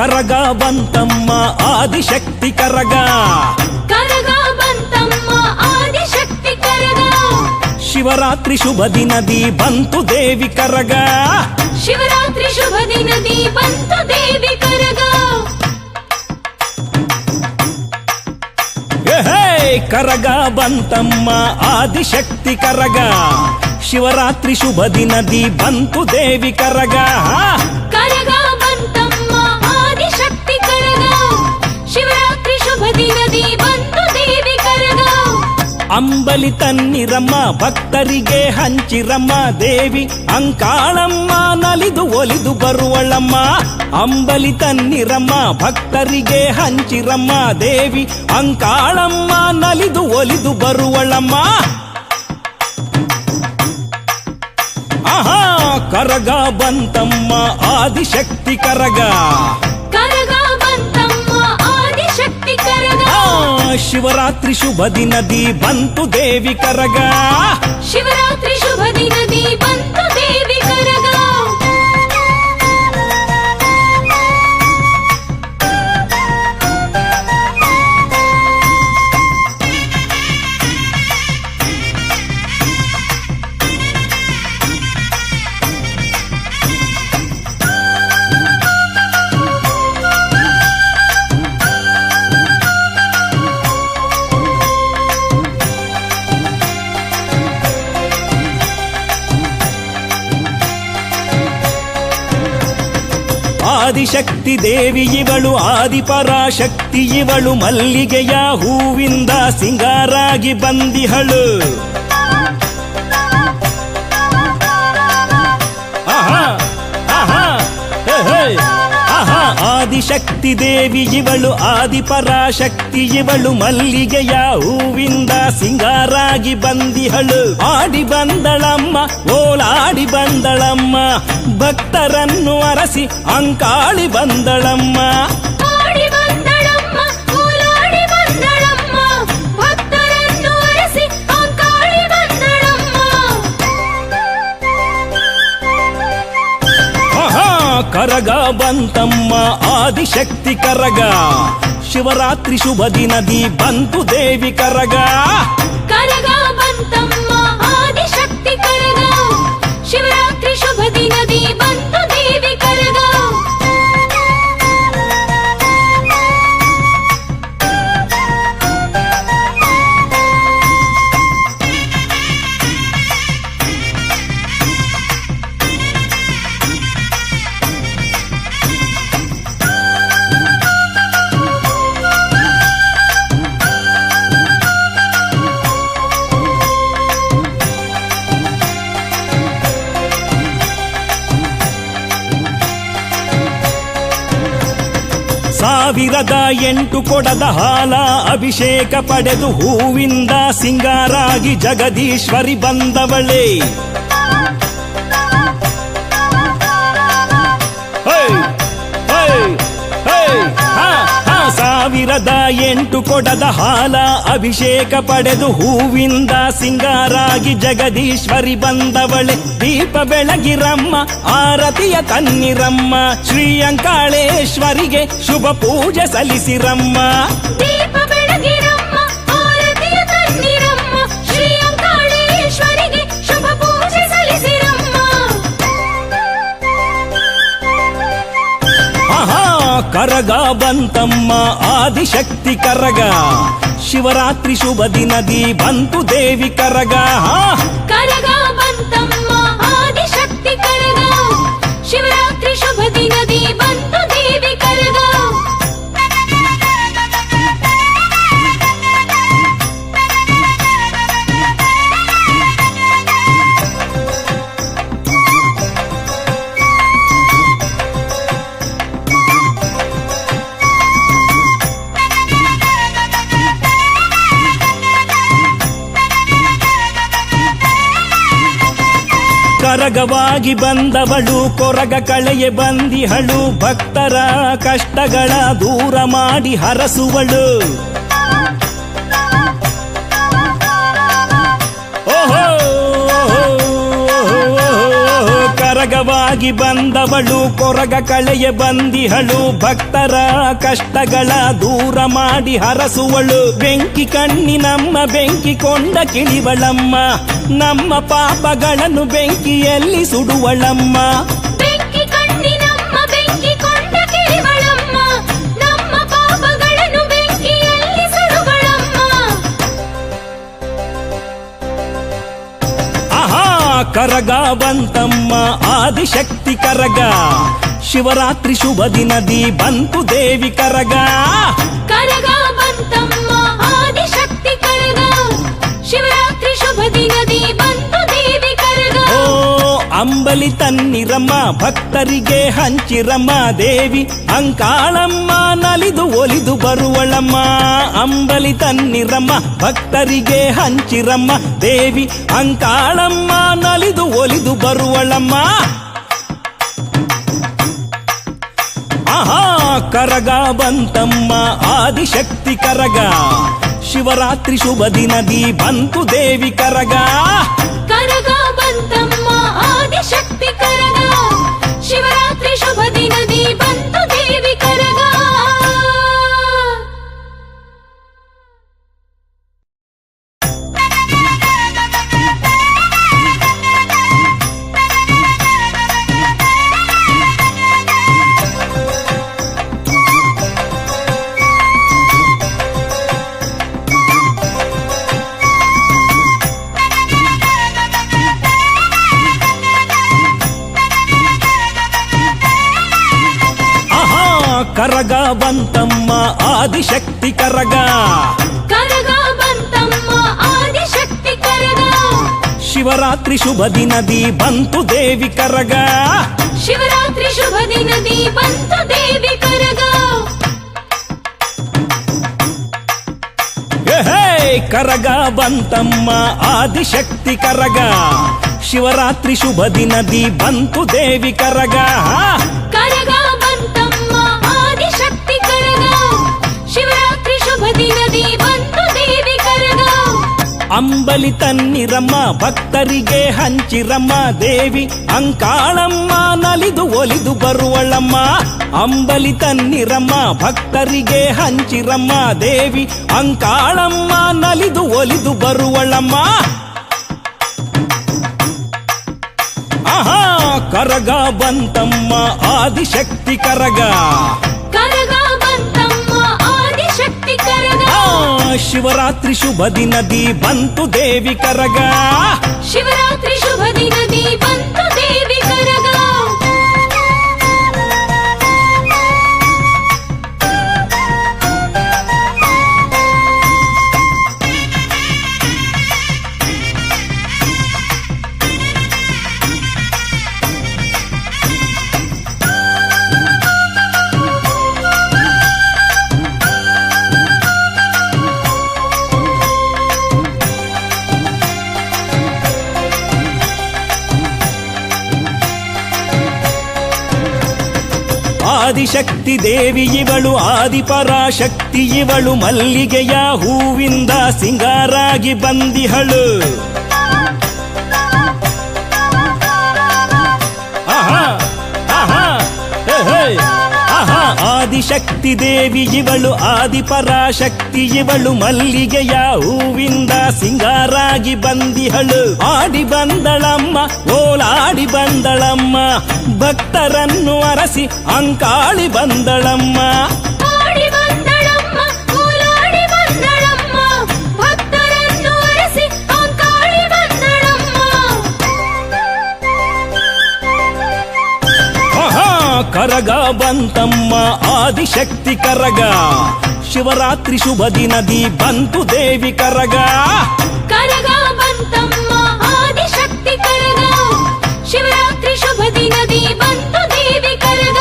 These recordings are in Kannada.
ಕರಗ ಬಂತಮ್ಮ ಆದಿಶಕ್ತಿ ಕರಗ, ಕರಗ ಬಂತಮ್ಮ ಆದಿಶಕ್ತಿ ಕರಗ. ಶಿವರಾತ್ರಿ ಶುಭ ದಿನದಿ ಬಂತು ದೇವಿ ಕರಗ, ಶಿವರಾತ್ರಿ ಶುಭ ದಿನದಿ ಬಂತು ದೇವಿ ಕರಗ. ಕರಗ ಬಂತಮ್ಮ ಆದಿಶಕ್ತಿ ಕರಗ, ಶಿವರಾತ್ರಿ ಶುಭ ದಿನದಿ ಬಂತು ದೇವಿ ಕರಗ. ಕರಗ ಬಂತಮ್ಮ ಆದಿಶಕ್ತಿ ಕರಗ, ಶಿವರಾತ್ರಿ ಶುಭ ದಿನದಿ ಬಂತು ದೇವಿ ಕರಗ. ಅಂಬಲಿ ತನ್ನಿರಮ್ಮ ಭಕ್ತರಿಗೆ ಹಂಚಿರಮ್ಮ ದೇವಿ ಅಂಕಾಳಮ್ಮ ನಲಿದು ಒಲಿದು ಬರುವಳಮ್ಮ. ಅಂಬಲಿ ತನ್ನಿರಮ್ಮ ಭಕ್ತರಿಗೆ ಹಂಚಿರಮ್ಮ ದೇವಿ ಅಂಕಾಳಮ್ಮ ನಲಿದು ಒಲಿದು ಬರುವಳಮ್ಮ. ಆಹಾ ಕರಗ ಬಂತಮ್ಮ ಆದಿಶಕ್ತಿ ಕರಗ, ಕರಗ ಬಂತಮ್ಮ ಆದಿಶಕ್ತಿ ಕರಗ. ಶಿವರಾತ್ರಿ ಶುಭ ದಿನದಿ ಬಂತು ದೇವಿ ಕರಗ, ಶಿವರಾತ್ರಿ ಶುಭ ದಿನದಿ ಬಂತು ದೇವಿ ಕರಗ. ಆದಿಶಕ್ತಿ ದೇವಿ ಇವಳು ಆದಿಪರಾಶಕ್ತಿ ಇವಳು, ಮಲ್ಲಿಗೆಯ ಹೂವಿಂದ ಸಿಂಗಾರಾಗಿ ಬಂದಿಹಳು. ಆಹಾ ಆಹಾ ಆಹಾ ಆದಿಶಕ್ತಿ ದೇವಿ ಇವಳು ಆದಿಪರಾಶಕ್ತಿ ಇವಳು, ಮಲ್ಲಿಗೆಯ ಹೂವಿಂದ ಸಿಂಗಾರಾಗಿ ಬಂದಿಹಳು. ಆಡಿ ಬಂದಳಮ್ಮ ಓಲಾಡಿ ಬಂದಳಮ್ಮ, ಭಕ್ತರನ್ನು ಅರಸಿ ಅಂಕಾಳಿ ಬಂದಳಮ್ಮ. ಆಡಿ ಬಂದಳಮ್ಮ ಓಲಾಡಿ ಬಂದಳಮ್ಮ, ಭಕ್ತರನ್ನು ಅರಸಿ ಅಂಕಾಳಿ ಬಂದಳಮ್ಮ. ಆಹಾ ಕರಗ ಬಂತಮ್ಮ ಆದಿಶಕ್ತಿ ಕರಗ, ಶಿವರಾತ್ರಿ ಶುಭ ದಿನದಿ ಬಂತು ದೇವಿ ಕರಗ. ಕರಗ ಬಂತಮ್ಮ ಆದಿಶಕ್ತಿ ಕರಗ, ಶಿವರಾತ್ರಿ ಶುಭ ದಿನದಿ ಬಂತು ದೇವಿ ಕರಗ. ಸಾವಿರದ 8 ಕೊಡದ ಹಾಲ ಅಭಿಷೇಕ ಪಡೆದು ಹೂವಿಂದ ಸಿಂಗಾರಾಗಿ ಜಗದೀಶ್ವರಿ ಬಂದವಳೇ. ಸಾವಿರದ 8 ಕೊಡದ ಹಾಲ ಅಭಿಷೇಕ ಪಡೆದು ಹೂವಿಂದ ಸಿಂಗಾರಾಗಿ ಜಗದೀಶ್ವರಿ ಬಂದವಳೆ. ದೀಪ ಬೆಳಗಿರಮ್ಮ ಆರತಿಯ ತನ್ನಿರಮ್ಮ, ಶ್ರೀ ಅಂಕಾಳೇಶ್ವರಿಗೆ ಶುಭ ಪೂಜೆ ಸಲ್ಲಿಸಿರಮ್ಮ. ದೀಪ ಬೆಳಗಿರಮ್ಮ ಆರತಿಯ ತನ್ನಿರಮ್ಮ, ಶ್ರೀ ಅಂಕಾಳೇಶ್ವರಿಗೆ ಶುಭ ಪೂಜೆ ಸಲ್ಲಿಸಿರಮ್ಮ. ಆಹಾ ಕರಗ ಬಂತಮ್ಮ ಆದಿಶಕ್ತಿ ಕರಗ, ಶಿವರಾತ್ರಿ ಶುಭ ದಿನದಿ ಬಂತು ದೇವಿ ಕರಗ. ಕರಗ ಬಂತಮ್ಮ ಆದಿಶಕ್ತಿ ಕರಗ, ಶಿವರಾತ್ರಿ ಶುಭ ದಿನದಿ ಬಂತು ದೇವಿ ಕರಗ. ಕರಗವಾಗಿ ಬಂದವಳು ಕೊರಗ ಕಳೆಯ ಬಂದಿಹಳು, ಭಕ್ತರ ಕಷ್ಟಗಳ ದೂರ ಮಾಡಿ ಹರಸುವಳು. ಓಹೋ ಕರಗವಾಗಿ ದೂರವಾಗಿ ಬಂದವಳು ಕೊರಗ ಕಳೆಯ ಬಂದಿಹಳು ಭಕ್ತರ ಕಷ್ಟಗಳ ದೂರ ಮಾಡಿ ಹರಸುವಳು ಬೆಂಕಿ ಕಣ್ಣಿನಮ್ಮ ಬೆಂಕಿ ಕೊಂಡ ಕಿಳಿವಳಮ್ಮ ನಮ್ಮ ಪಾಪಗಳನ್ನು ಬೆಂಕಿಯಲ್ಲಿ ಸುಡುವಳಮ್ಮ ಬೆಂಕಿ ಕಣ್ಣಿನಮ್ಮ ಬೆಂಕಿ ಕೊಂಡ ಕಿರಿವಳಮ್ಮ ನಮ್ಮ ಪಾಪಗಳನ್ನು ಬೆಂಕಿಯಲ್ಲಿ ಸುಡುವಳಮ್ಮ ಆಹಾ ಕರಗ ಬಂತಮ್ಮ ಆದಿಶಕ್ತಿ ಕರಗ ಶಿವರಾತ್ರಿ ಶುಭ ದಿನದಿ ಬಂತು ದೇವಿ ಕರಗ ಕರಗ ಬಂತಮ್ಮ ಆದಿಶಕ್ತಿ ಕರಗ ಶಿವರಾತ್ರಿ ಶುಭ ದಿನದಿ ಬಂತು ದೇವಿ ಕರಗ ಓ ಅಂಬಲಿ ತನ್ನಿರಮ್ಮ ಭಕ್ತರಿಗೆ ಹಂಚಿರಮ್ಮ ದೇವಿ ಅಂಕಾಳಮ್ಮ ನಲಿದು ಒಲಿದು ಬರುವಳಮ್ಮ ಅಂಬಲಿ ತನ್ನಿರಮ್ಮ ಭಕ್ತರಿಗೆ ಹಂಚಿರಮ್ಮ ದೇವಿ ಅಂಕಾಳಮ್ಮ ನಲಿದು ಒಲಿದು ಬರುವಳಮ್ಮ ಆಹಾ ಕರಗ ಬಂತಮ್ಮ ಆದಿಶಕ್ತಿ ಕರಗ ಶಿವರಾತ್ರಿ ಶುಭ ದಿನದಿ ಬಂತು ದೇವಿ ಕರಗ ಕರಗ ಬಂತಮ್ಮ ಆದಿಶಕ್ತಿ ಕರಗ ಶಿವರಾತ್ರಿ ಶುಭ ದಿನದಿ ಬಂತು ದೇವಿ ಕರಗ ಆಹಾ ಕರಗ ಬಂತಮ್ಮ ಆದಿಶಕ್ತಿ ಕರಗ ಕರಗ ಬಂತಮ್ಮ ಆದಿಶಕ್ತಿ ಕರಗ ಶಿವರಾತ್ರಿ ಶುಭ ದಿನದಿ ಬಂತು ದೇವಿ ಕರಗ ಶಿವರಾತ್ರಿ ಶುಭ ದಿನದಿ ಬಂತು ದೇವಿ ಕರಗ ಹೇ ಕರಗ ಬಂತಮ್ಮ ಆದಿಶಕ್ತಿ ಕರಗ ಶಿವರಾತ್ರಿ ಶುಭ ದಿನದಿ ಬಂತು ದೇವಿ ಕರಗ ಕರಗ ಬಂತಮ್ಮ ಆದಿಶಕ್ತಿ ಕರಗ ಶಿವರಾತ್ರಿ ಶುಭ ದಿನದಿ ಬಂತು ದೇವಿ ಕರಗ ಅಂಬಲಿ ತನ್ನಿರಮ್ಮ ಭಕ್ತರಿಗೆ ಹಂಚಿರಮ್ಮ ದೇವಿ ಅಂಕಾಳಮ್ಮ ನಲಿದು ಒಲಿದು ಬರುವಳಮ್ಮ ಅಂಬಲಿ ತನ್ನಿರಮ್ಮ ಭಕ್ತರಿಗೆ ಹಂಚಿರಮ್ಮ ದೇವಿ ಅಂಕಾಳಮ್ಮ ನಲಿದು ಒಲಿದು ಬರುವಳಮ್ಮ ಆಹಾ ಕರಗ ಬಂತಮ್ಮ ಆದಿಶಕ್ತಿ ಕರಗ ಕರಗ ಬಂತಮ್ಮ ಆದಿಶಕ್ತಿ ಕರಗ ಶಿವರಾತ್ರಿ ಶುಭ ದಿನದಿ ಬಂತು ದೇವಿ ಕರಗ ಶಿವರಾತ್ರಿ ಶುಭ ದಿನದಿ ಬಂತು ದೇವಿ ಕರಗ ಆದಿಶಕ್ತಿ ದೇವಿ ಇವಳು ಆದಿಪರಾಶಕ್ತಿ ಇವಳು ಮಲ್ಲಿಗೆಯ ಹೂವಿಂದ ಸಿಂಗಾರಾಗಿ ಬಂದಿಹಳು ಆಹಾ ಆಹಾ ಹೇ ಹೇ ಆಹಾ ಆದಿಶಕ್ತಿ ದೇವಿ ಇವಳು ಆದಿಪರಾಶಕ್ತಿ ಇವಳು ಮಲ್ಲಿಗೆಯ ಹೂವಿಂದ ಸಿಂಗಾರಾಗಿ ಬಂದಿಹಳು ಆಡಿ ಬಂದಳಮ್ಮ ಓಲಾಡಿ ಬಂದಳಮ್ಮ ಭಕ್ತರನ್ನು ಅರಸಿ ಅಂಕಾಳಿ ಬಂದಳಮ್ಮ ಆಡಿ ಬಂದಳಮ್ಮ ಓಲಾಡಿ ಬಂದಳಮ್ಮ ಭಕ್ತರನ್ನು ಅರಸಿ ಅಂಕಾಳಿ ಬಂದಳಮ್ಮ ಆಹಾ ಕರಗ ಬಂತಮ್ಮ ಆದಿಶಕ್ತಿ ಕರಗ ಶಿವರಾತ್ರಿ ಶುಭ ದಿನದಿ ಬಂತು ದೇವಿ ಕರಗ ಕರಗ ಬಂತಮ್ಮ ಆದಿಶಕ್ತಿ ಕರಗ ಶಿವರಾತ್ರಿ ಶುಭ ದಿನದಿ ಬಂತು ದೇವಿ ಕರಗ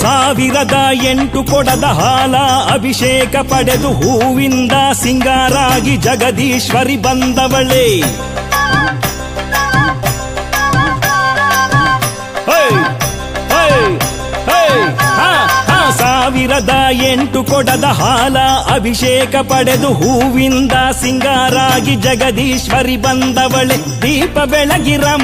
1008 ಕೊಡದ ಹಾಲ ಅಭಿಷೇಕ ಪಡೆದು ಹೂವಿಂದ ಸಿಂಗಾರಾಗಿ ಜಗದೀಶ್ವರಿ ಬಂದವಳೆ. ಹೇ, ಹೇ, ಹೇ, ಹಾ, ಹಾ. 1008 ಕೊಡದ ಹಾಲ ಅಭಿಷೇಕ ಪಡೆದು ಹೂವಿಂದ ಸಿಂಗಾರಾಗಿ ಜಗದೀಶ್ವರಿ ಬಂದವಳೆ. ದೀಪ ಬೆಳಗಿರಮ್ಮ